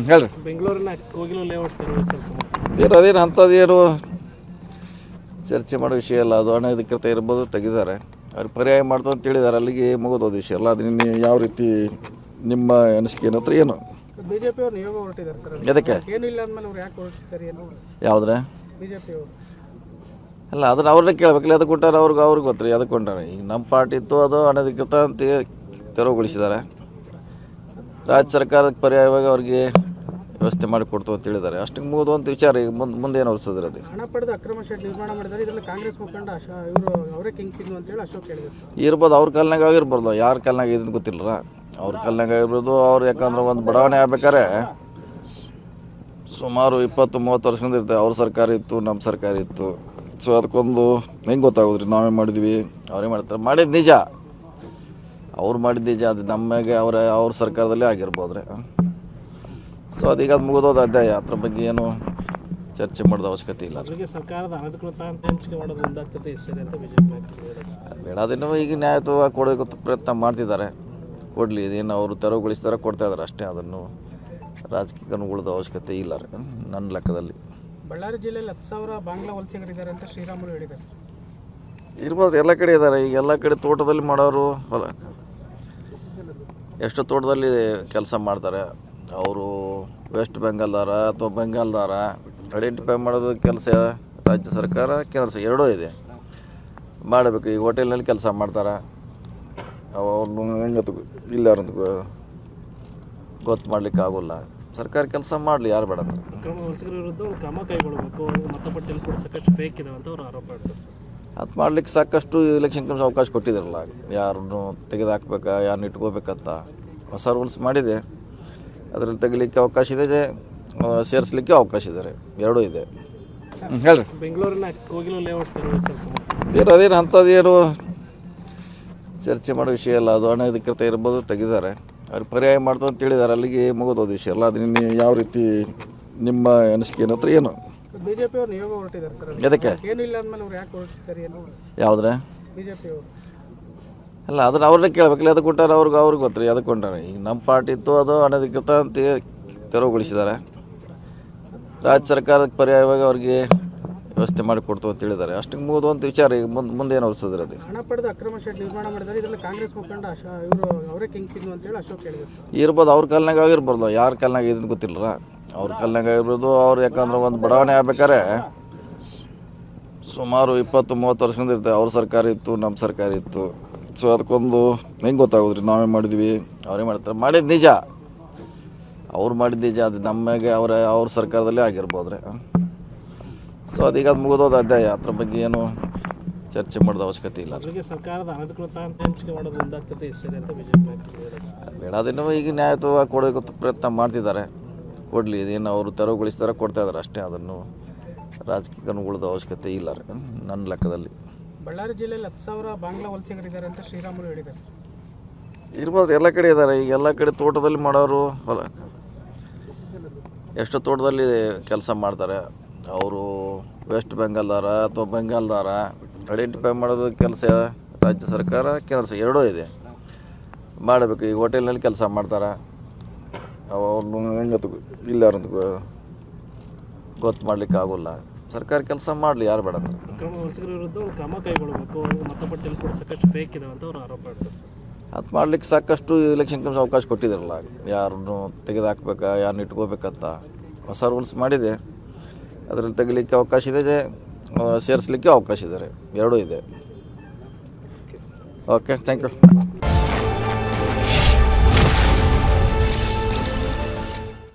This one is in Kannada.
ಹೇಳ್ರಿ. ಬೆಂಗಳೂರಿನ ಕೋಗಿಲು ಲೇಔಟ್ ಅದೇನು ಅಂಥದ್ದೇನು ಚರ್ಚೆ ಮಾಡೋ ವಿಷಯ ಅಲ್ಲ. ಅದು ಅನಧಿಕೃತ ಇರ್ಬೋದು, ತೆಗೆದಿದ್ದಾರೆ. ಅವ್ರು ಪರ್ಯಾಯ ಮಾಡ್ತು ಅಂತ ಹೇಳಿದ್ದಾರೆ. ಅಲ್ಲಿಗೆ ಮುಗಿದೋದು ವಿಷಯ ಅಲ್ಲ. ಅದು ನಿನ್ನೆ ಯಾವ ರೀತಿ ನಿಮ್ಮ ಅನಿಸಿಕೆ ಏನತ್ರ ಏನು? ಬಿಜೆಪಿ ಅವರು ನಿಯೋಗ ಹೊರಟಿದ್ದಾರೆ ಸರ್. ಎದಕ್ಕೆ? ಏನು ಇಲ್ಲ ಅಂದಮೇಲೆ ಅವ್ರು ಯಾಕೆ ಹೊರಟಿದ್ದಾರೆ? ಏನು ಯಾವುದ್ರೆ ಬಿಜೆಪಿ ಅವರು ಅಲ್ಲ, ಅದನ್ನ ಅವ್ರನ್ನೇ ಕೇಳಬೇಕಲ್ಲ. ಅದಕ್ಕೆ ಕೊಟ್ಟಾರೆ ಅವ್ರಿಗೆ ಗೊತ್ತ್ರಿ. ಅದಕ್ಕೆ ಕೊಂಡಾರೆ. ಈಗ ನಮ್ಮ ಪಾರ್ಟಿ ಇತ್ತು, ಅದು ಅನಧಿಕೃತ ಅಂತ ತೆರವುಗೊಳಿಸಿದ್ದಾರೆ. ರಾಜ್ಯ ಸರ್ಕಾರಕ್ಕೆ ಪರ್ಯಾಯವಾಗಿ ಅವ್ರಿಗೆ ವ್ಯವಸ್ಥೆ ಮಾಡಿ ಕೊಡ್ತು ಅಂತ ಹೇಳಿದ್ದಾರೆ. ಅಷ್ಟಕ್ಕೆ ಮುಗಿದು ಅಂತ ವಿಚಾರ. ಈಗ ಮುಂದೆ ಏನು ಹೊರಿಸಿದ್ರೆ ಅದು ಹಣ ಪಡೆದು ಅಕ್ರಮ ಶೆಡ್ ನಿರ್ಮಾಣ ಮಾಡಿದ್ದಾರೆ. ಇದರಲ್ಲಿ ಕಾಂಗ್ರೆಸ್ ಮುಖಂಡ ಇವರು ಅವರೇ ಕಿಂಗ್ ಪಿನ್ ಅಂತೇಳಿ ಅಶೋಕ್ ಹೇಳಿದ್ರು. ಇರ್ಬೋದು, ಅವ್ರ ಕಾಲ್ನಾಗ ಆಗಿರ್ಬಾರ್ದು. ಯಾರ ಕಾಲ್ನಾಗ ಇದನ್ನು ಗೊತ್ತಿಲ್ಲ. ಅವ್ರ ಕಾಲ್ನಾಗ ಆಗಿರ್ಬೋದು. ಅವ್ರು ಯಾಕಂದ್ರೆ ಒಂದು ಬಡಾವಣೆ ಆಗ್ಬೇಕಾರೆ ಸುಮಾರು 20-30 ವರ್ಷದಿಂದ ಇರ್ತದೆ. ಅವ್ರ ಸರ್ಕಾರ ಇತ್ತು, ನಮ್ಮ ಸರ್ಕಾರ ಇತ್ತು. ಸೊ ಅದಕ್ಕೊಂದು ಹೆಂಗೆ ಗೊತ್ತಾಗೋದ್ರಿ? ನಾವೇ ಮಾಡಿದ್ವಿ, ಅವರೇ ಮಾಡ್ತಾರೆ. ಮಾಡಿದ್ದು ನಿಜ, ಅವ್ರು ಮಾಡಿದ್ದು ನಿಜ. ಅದು ನಮಗೆ ಅವ್ರ ಸರ್ಕಾರದಲ್ಲೇ ಆಗಿರ್ಬೋದ್ರಿ. ಸೊ ಅದೀಗ ಅದು ಮುಗಿದೋದು ಅಧ್ಯಾಯ. ಅದ್ರ ಬಗ್ಗೆ ಏನು ಚರ್ಚೆ ಮಾಡೋದು ಅವಶ್ಯಕತೆ ಇಲ್ಲ. ಸರ್ಕಾರದ ಅನಧಿಕೃತ ಅಂತ ಹಂಚಿಕೆ ಮಾಡೋದು ಮುಂದಾಗ್ತದೆ ಅಂತ ಬಿಜೆಪಿ ಬೇಡ. ಅದನ್ನು ಈಗ ನ್ಯಾಯಯುತವಾಗಿ ಕೊಡೋಕೆ ಪ್ರಯತ್ನ ಮಾಡ್ತಿದ್ದಾರೆ. ಕೊಡಲಿ. ಇದೇನು ಅವರು ತೆರವುಗೊಳಿಸಿದಾರೆ, ಕೊಡ್ತಾ ಇದ್ದಾರೆ ಅಷ್ಟೇ. ಅದನ್ನು ರಾಜಕೀಯ ಉಳಿದ ಅವಶ್ಯಕತೆ ಇಲ್ಲ ರೀ ನನ್ನ ಲೆಕ್ಕದಲ್ಲಿ. ಬಳ್ಳಾರಿ ಜಿಲ್ಲೆಯಲ್ಲಿ 10,000 ಬಾಂಗ್ಲಾ ವಲಸಿಗರಿದ್ದಾರೆ ಅಂತ ಶ್ರೀರಾಮುಲು ಹೇಳಿದ್ದಾರೆ ಸರ್. ಇರ್ಬೋದು, ಎಲ್ಲ ಕಡೆ ಇದ್ದಾರೆ. ಈಗ ಎಲ್ಲ ಕಡೆ ತೋಟದಲ್ಲಿ ಮಾಡೋರು ಎಷ್ಟು ತೋಟದಲ್ಲಿ ಕೆಲಸ ಮಾಡ್ತಾರೆ. ಅವರು ವೆಸ್ಟ್ ಬೆಂಗಾಲ್ದಾರ ಅಥವಾ ಬೆಂಗಾಲ್ದಾರ ಐಡೆಂಟಿಫೈ ಮಾಡೋದು ಕೆಲಸ ರಾಜ್ಯ ಸರ್ಕಾರ, ಕೇಂದ್ರ ಎರಡೂ ಇದೆ, ಮಾಡಬೇಕು. ಈಗ ಹೋಟೆಲ್ನಲ್ಲಿ ಕೆಲಸ ಮಾಡ್ತಾರೆ. ಅವ್ರನ್ನ ಹೆಂಗೆ ಇಲ್ಲಾರಂತ ಗೊತ್ತು ಮಾಡ್ಲಿಕ್ಕೆ ಆಗೋಲ್ಲ. ಸರ್ಕಾರ ಕೆಲಸ ಮಾಡಲಿ, ಯಾರು ಬೇಡ ಅಂದ್ರೆ. ಅಕ್ರಮ ವಲಸಿಗರ ವಿರುದ್ಧ ಕ್ರಮ ಕೈಗೊಳ್ಳಬೇಕು. ಮತಪಟ್ಟಿಯಲ್ಲಿ ಕೂಡ ಸಾಕಷ್ಟು ಫೇಕ್ ಇದೆ ಅಂತ ಅವರು ಆರೋಪ ಮಾಡ್ತಾರೆ. ಅದು ಮಾಡ್ಲಿಕ್ಕೆ ಸಾಕಷ್ಟು ಎಲೆಕ್ಷನ್ ಕಮಿಷನ್ ಅವಕಾಶ ಕೊಟ್ಟಿದ್ದಾರಲ್ಲ. ಯಾರನ್ನು ತೆಗೆದುಹಾಕ್ಬೇಕಾ, ಯಾರನ್ನ ಇಟ್ಕೋಬೇಕಂತ ಹೊಸ ರೂಲ್ಸ್ ಮಾಡಿದೆ. ಅದರಲ್ಲಿ ತೆಗಿಲಿಕ್ಕೆ ಅವಕಾಶ ಇದೆ, ಸೇರಿಸಲಿಕ್ಕೆ ಅವಕಾಶ ಇದೆ. ಎರಡೂ ಇದೆ. ಹೇಳ್ರಿ. ಬೆಂಗಳೂರಿನ ಕೋಗಿಲು ಲೇಔಟ್ ಅದೇನು ಅಂಥದ್ದೇನು ಚರ್ಚೆ ಮಾಡೋ ವಿಷಯ ಅಲ್ಲ. ಅದು ಅನಧಿಕೃತ ಇರ್ಬೋದು, ತೆಗೆದಿದ್ದಾರೆ. ಅವ್ರು ಪರ್ಯಾಯ ಮಾಡ್ತು ಅಂತ ಹೇಳಿದ್ದಾರೆ. ಅಲ್ಲಿಗೆ ಮುಗಿದೋದು ವಿಷಯ ಅಲ್ಲ. ಅದು ನಿನ್ನೆ ಯಾವ ರೀತಿ ನಿಮ್ಮ ಅನಿಸಿಕೆ ಏನತ್ರ ಏನು? ಬಿಜೆಪಿ ಅವರು ನಿಯೋಗ ಹೊರಟಿದ್ದಾರೆ ಸರ್. ಎದಕ್ಕೆ? ಏನು ಇಲ್ಲ ಅಂದಮೇಲೆ ಅವ್ರು ಯಾಕೆ ಹೊರಟಿದ್ದಾರೆ? ಏನು ಯಾವುದ್ರೆ ಬಿಜೆಪಿ ಅವರು ಅಲ್ಲ, ಅದನ್ನ ಅವ್ರನ್ನೇ ಕೇಳಬೇಕಲ್ಲ. ಅದಕ್ಕೆ ಕೊಟ್ಟಾರೆ ಅವ್ರಿಗೆ ಗೊತ್ತ್ರಿ. ಅದಕ್ಕೆ ಕೊಂಡಾರೆ. ಈಗ ನಮ್ಮ ಪಾರ್ಟಿ ಇತ್ತು, ಅದು ಅನಧಿಕೃತ ಅಂತ ತೆರವುಗೊಳಿಸಿದ್ದಾರೆ. ರಾಜ್ಯ ಸರ್ಕಾರಕ್ಕೆ ಪರ್ಯಾಯವಾಗಿ ಅವ್ರಿಗೆ ವ್ಯವಸ್ಥೆ ಮಾಡಿ ಕೊಡ್ತು ಅಂತ ಹೇಳಿದ್ದಾರೆ. ಅಷ್ಟಕ್ಕೆ ಮುಗಿದು ಅಂತ ವಿಚಾರ. ಈಗ ಮುಂದೆ ಏನು ಹೊರಿಸಿದ್ರೆ ಅದು ಹಣ ಪಡೆದು ಅಕ್ರಮ ಶೆಡ್ ನಿರ್ಮಾಣ ಮಾಡಿದ್ದಾರೆ. ಇದರಲ್ಲಿ ಕಾಂಗ್ರೆಸ್ ಮುಖಂಡ ಇವರು ಅವರೇ ಕಿಂಗ್ ಪಿನ್ ಅಂತೇಳಿ ಅಶೋಕ್ ಹೇಳಿದ್ರು. ಇರ್ಬೋದು, ಅವ್ರ ಕಾಲ್ನಾಗ ಆಗಿರ್ಬಾರ್ದು. ಯಾರ ಕಾಲ್ನಾಗ ಇದನ್ನು ಗೊತ್ತಿಲ್ಲ. ಅವ್ರ ಕಾಲ್ನಾಗ ಆಗಿರ್ಬೋದು. ಅವ್ರು ಯಾಕಂದ್ರೆ ಒಂದು ಬಡಾವಣೆ ಆಗ್ಬೇಕಾರೆ ಸುಮಾರು 20-30 ವರ್ಷದಿಂದ ಇರ್ತದೆ. ಅವ್ರ ಸರ್ಕಾರ ಇತ್ತು, ನಮ್ಮ ಸರ್ಕಾರ ಇತ್ತು. ಸೊ ಅದಕ್ಕೊಂದು ಹೆಂಗೆ ಗೊತ್ತಾಗೋದ್ರಿ? ನಾವೇ ಮಾಡಿದ್ವಿ, ಅವರೇ ಮಾಡ್ತಾರೆ. ಮಾಡಿದ್ದು ನಿಜ, ಅವ್ರು ಮಾಡಿದ್ದು ನಿಜ. ಅದು ನಮಗೆ ಅವ್ರ ಸರ್ಕಾರದಲ್ಲೇ ಆಗಿರ್ಬೋದ್ರಿ. ಸೊ ಅದೀಗ ಅದು ಮುಗಿದೋದು ಅಧ್ಯಾಯ. ಅದ್ರ ಬಗ್ಗೆ ಏನು ಚರ್ಚೆ ಮಾಡೋದು ಅವಶ್ಯಕತೆ ಇಲ್ಲ. ಸರ್ಕಾರದ ಅನಧಿಕೃತ ಅಂತ ಹಂಚಿಕೆ ಮಾಡೋದು ಮುಂದಾಗ್ತದೆ ಅಂತ ಬಿಜೆಪಿ ಬೇಡ. ಅದನ್ನು ಈಗ ನ್ಯಾಯಯುತವಾಗಿ ಕೊಡೋಕೆ ಪ್ರಯತ್ನ ಮಾಡ್ತಿದ್ದಾರೆ. ಕೊಡಲಿ. ಇದೇನು ಅವರು ತೆರವುಗೊಳಿಸಿದಾರೆ, ಕೊಡ್ತಾ ಇದ್ದಾರೆ ಅಷ್ಟೇ. ಅದನ್ನು ರಾಜಕೀಯ ಉಳಿದ ಅವಶ್ಯಕತೆ ಇಲ್ಲ ರೀ ನನ್ನ ಲೆಕ್ಕದಲ್ಲಿ. ಬಳ್ಳಾರಿ ಜಿಲ್ಲೆಯಲ್ಲಿ 10,000 ಬಾಂಗ್ಲಾ ವಲಸಿಗರಿದ್ದಾರೆ ಅಂತ ಶ್ರೀರಾಮುಲು ಹೇಳಿದ್ದಾರೆ ಸರ್. ಇರ್ಬೋದು, ಎಲ್ಲ ಕಡೆ ಇದ್ದಾರೆ. ಈಗ ಎಲ್ಲ ಕಡೆ ತೋಟದಲ್ಲಿ ಮಾಡೋರು ಎಷ್ಟು ತೋಟದಲ್ಲಿ ಕೆಲಸ ಮಾಡ್ತಾರೆ. ಅವರು ವೆಸ್ಟ್ ಬೆಂಗಾಲ್ದಾರ ಅಥವಾ ಬೆಂಗಾಲ್ದಾರ ಐಡೆಂಟಿಫೈ ಮಾಡೋದು ಕೆಲಸ ರಾಜ್ಯ ಸರ್ಕಾರ, ಕೇಂದ್ರ ಎರಡೂ ಇದೆ, ಮಾಡಬೇಕು. ಈಗ ಹೋಟೆಲ್ನಲ್ಲಿ ಕೆಲಸ ಮಾಡ್ತಾರೆ. ಅವ್ರನ್ನ ಹೆಂಗೆ ಇಲ್ಲಾರಂತ ಗೊತ್ತು ಮಾಡ್ಲಿಕ್ಕೆ ಆಗೋಲ್ಲ. ಸರ್ಕಾರ ಕೆಲಸ ಮಾಡಲಿ, ಯಾರು ಬೇಡ ಅಂದ್ರೆ. ಅಕ್ರಮ ವಲಸಿಗರ ವಿರುದ್ಧ ಕ್ರಮ ಕೈಗೊಳ್ಳಬೇಕು. ಮತಪಟ್ಟಿಯಲ್ಲಿ ಕೂಡ ಸಾಕಷ್ಟು ಫೇಕ್ ಇದೆ ಅಂತ ಅವರು ಆರೋಪ ಮಾಡ್ತಾರೆ. ಅದು ಮಾಡ್ಲಿಕ್ಕೆ ಸಾಕಷ್ಟು ಎಲೆಕ್ಷನ್ ಕಮಿಷನ್ ಅವಕಾಶ ಕೊಟ್ಟಿದ್ದಾರಲ್ಲ. ಯಾರನ್ನು ತೆಗೆದುಹಾಕ್ಬೇಕಾ, ಯಾರನ್ನ ಇಟ್ಕೋಬೇಕಂತ ಹೊಸ ರೂಲ್ಸ್ ಮಾಡಿದೆ. ಅದರಲ್ಲಿ ತೆಗಿಲಿಕ್ಕೆ ಅವಕಾಶ ಇದೆ, ಸೇರಿಸಲಿಕ್ಕೆ ಅವಕಾಶ ಇದೆ. ಎರಡೂ ಇದೆ. Okay, thank you.